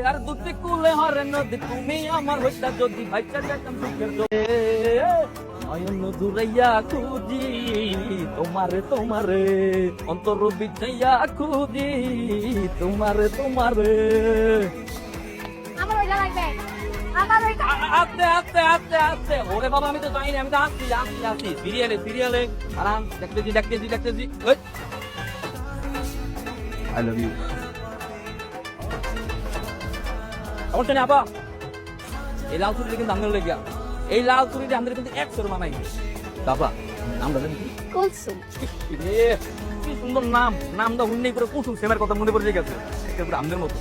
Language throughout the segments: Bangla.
আর দুটি কুলে হরে নদী তুমি আমার হইতা যদি ভাইচা যাইতাম সুখের জোরে নয়ন দূরাইয়া খুঁজি তোমারে তোমারে অন্তর বিছাইয়া খুঁজি তোমারে তোমারে। আমার ওইটা লাগবে, আমার ওইটা। আস্তে আস্তে আস্তে আস্তে ওরে বাবা আমি তো জানি আমি তো আসছি আসছি আসছি সিরিয়ালে সিরিয়ালে আরাম দেখতেছি দেখতেছি দেখতেছি আই লাভ ইউ। সমস্যা নেই আপা, এই লাল চুরিটা কিন্তু আমাদের লেগে এই লাল চুরিটা আমাদের কিন্তু 100 মামাই বাবা নামটা জানি কি? কুলসুম। কি সুন্দর নাম, নামটা উন্নই করে কুসুম সেমের কথা মনে পড়ে গেছে একেবারে আমাদের মতো।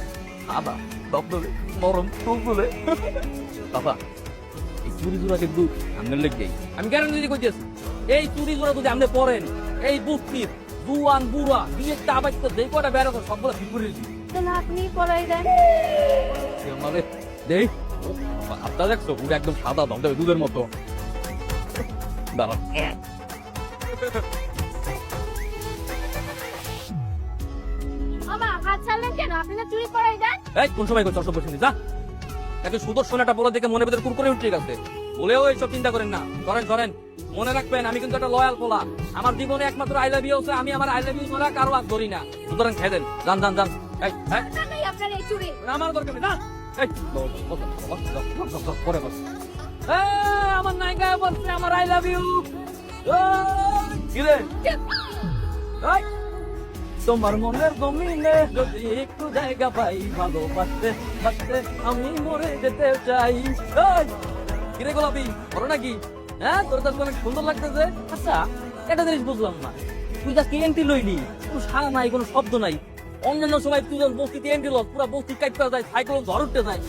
বাবা দবদবে নরম তুলতুলে বাবা এই চুরি জোড়া কিন্তু আমাদের লেগে আমি কেন যদি কইতেছি এই চুরি জোড়া যদি আপনি পড়েন এই বুক্তির জুয়ান বুড়া বিয়ে চাবাইতে যে কটা বের হবে সবগুলো বিপরীত তাহলে আপনি পড়াই দেন। মানে দেখ আপনার দেখছো পুরো একদম সাদা দমদমে দুধের মতো। দাঁড়াও বাবা হাত ছাড়লেন কেন? আপনি না চুরি পড়াই দেন। এই কোন সময় করছো অসভ্য শুনি যা এত সুদর্শন একটা বলা দেখে মনে ভিতরে কুরকুরে উঠে গেছে বলেও এইসব চিন্তা করেন না। ধরেন ধরেন মনে রাখবেন আমি কিন্তু একটা লয়াল পোলা, আমার জীবনে একমাত্র আই লাভ ইউ আছে, আমি আমার আই লাভ ইউ ছাড়া কারো হাত ধরি না। সুতরাং খেয়ে দেন যান যান যান। এই আপনারই আপনার এই চুরি। আমার দরকার নেই না। এই পরে বস আমার নায়িকা বলছে আমার আই লাভ ইউ। তোমার মনের জমিনে যদি একটু জায়গা পাই ভালোবাসতে বাসতে আমি মরে যেতে চাই। কিরে গোলাপি বলো নাকি? হ্যাঁ তোর কাছে অনেক সুন্দর লাগতেছে। আচ্ছা একটা জিনিস বুঝলাম না, তুই যা কি এন্ট্রি লইলি কোনো সারা নাই কোনো শব্দ নাই। অন্যান্য সময় তুই যখন বস্তিতে এন্ট্রি লস পুরো বস্তি কাটতে যায় সাইকেল ঝড় উঠতে যায়,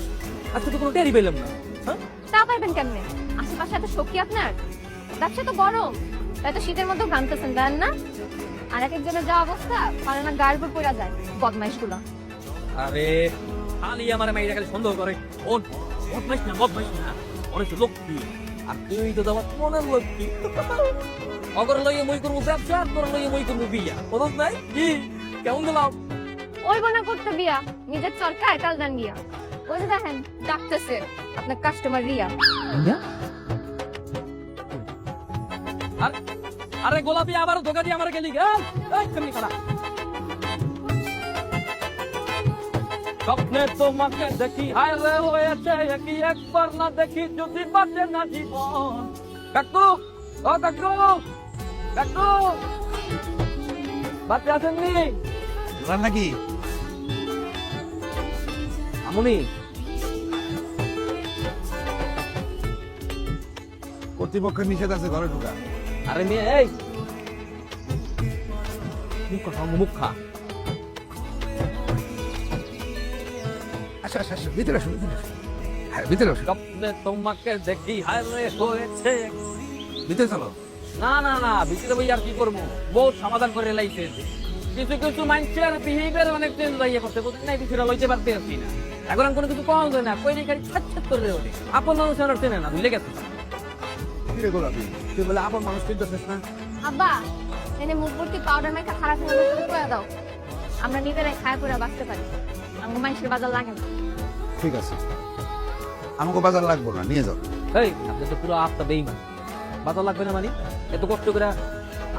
আজকে তো কোনো টেরি পেলাম না। হ্যাঁ তা পাইবেন কেমনে? আশেপাশে এত সখী আপনার, ব্যবসা তো গরম, তাই তো শীতের মধ্যে ঘামতেছেন দেন না? আর এক একজনের যা অবস্থা পারে না গায়ের উপর পড়া যায় বদমাইশ গুলো। আরে খালি আমার মেয়েটা খালি সন্দেহ করে ওন বদমাইশ না বদমাইশ না অনেক লক্ষ্মী আর তুই তো তোমার মনের লক্ষ্মী। অগর লইয়ে মই করবো ব্যবসা আর তোর লইয়ে মই করবো বিয়া বদল নাই কি কেমন দিলাম? ওই বোনা করতে বিয়া নিজের চরকায় কাল দান গিয়া। ওই যে দেখেন ডাকতেছে আপনার কাস্টমার রিয়া। আরে গোলাপি আবার ধোকা দিয়ে আমার গেলি গেল কেমনি খারাপ। স্বপ্নে তোমাকে দেখি হায় রে হয়েছে কি একবার না দেখি যদি বাঁচে না জীবন। কাকু ও কাকু কাকু বাচ্চা আছেননি নাকি আমনি? কর্তৃপক্ষের নিষেধ আছে ঘরে ঢুকা। আরে মেয়ে এই মুখ খা মুখ খা। আচ্ছা আচ্ছা আচ্ছা ভিতরে আসো ভিতরে আসো। হ্যাঁ ভিতরে আসো স্বপ্নে তোমাকে দেখি হায় রে হয়েছে। ভিতরে চলো। না না না ভিতরে বই আর কি করবো বহুত সমাধান করে লাইছে কিছু কিছু মানুষের বিহেভিয়ার অনেক চেঞ্জ লাইয়ে করতে বলতে নাই কিছুটা লইতে পারতে আসছি না। এখন আমি কোনো কিছু কম যায় না কই খালি ছাচ্ছাত করে ওঠে আপন মানুষ আর চেনে না বুঝলে গেছে। কিরে গোলাপি তুই বলে আপন মানুষ চিনতেছিস না? আব্বা এনে মুখ ভর্তি পাউডার মেখে খারাপ হয়ে করে দাও, আমরা নিজেরাই খায় করে বাঁচতে পারি, আমার মানুষের বাজার লাগে না। ঠিক আছে আমাকে বাজার লাগবো না নিয়ে যাও। এই আপনি তো পুরো আটটা বেইমান বাতা লাগবে না মানে এত কষ্ট করে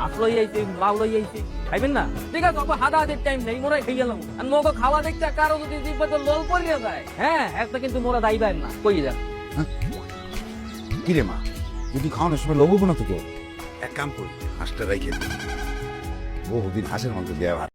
আট লই আইছে লাউ লই আইছে খাইবেন না? ঠিক আছে বাবা হাদা হাতের টাইম নেই মোরাই খাই গেলাম আর মগো খাওয়া দেখতে কারো যদি জিব্বা তো লোল পড়িয়ে যায় হ্যাঁ একটা কিন্তু মোরা দাইবেন না কই যান। কিরে মা যদি খাওয়ানোর সময় লোক না তো এক কাম করি হাঁসটা রাইখে বহুদিন হাঁসের মাংস দেওয়া